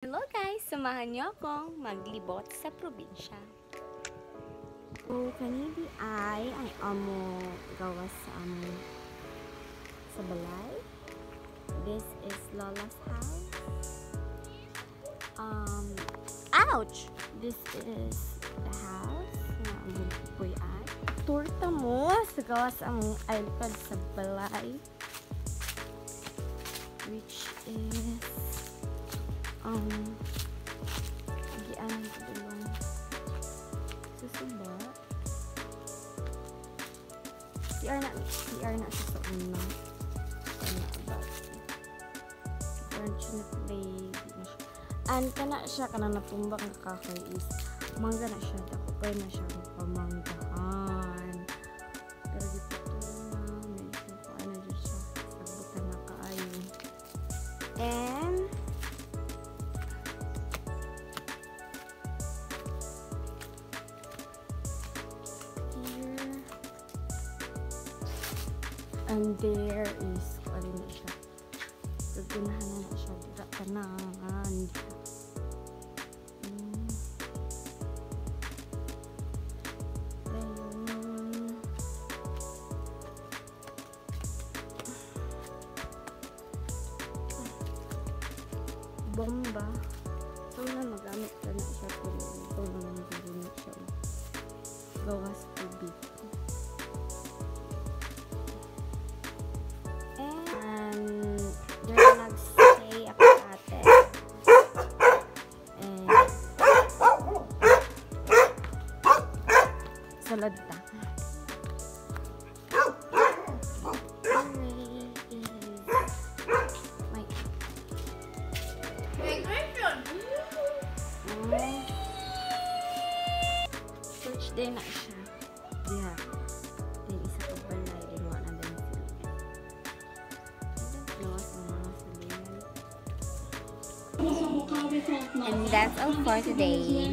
Hello guys! Samahan niyo akong maglibot sa probinsya. So, kanidi ay ang amo gawas sa amo sa balay. This is Lola's house. Ouch! This is the house na amo boy ay. Torta mo sa gawas ang iPad sa balay. Which is gianan ko dulong susuba CR na sa una ano about na play and kana siya kana natumbak nga kahoy is mangga na siya dako pwede na siya pamanggahan pero dito na medyo ko ano dyan siya sabutan na kaayo and and there is ano na siya gugunahan na siya dito tanangan ayun bomba so na magamit ka na siya pero ito naman gugunit siya gawas tubig. Nag-stay ako ate. Salad ta. Search din na siya. Yeah. Din isa ka balay. Din wala na din sila. And that's all for today.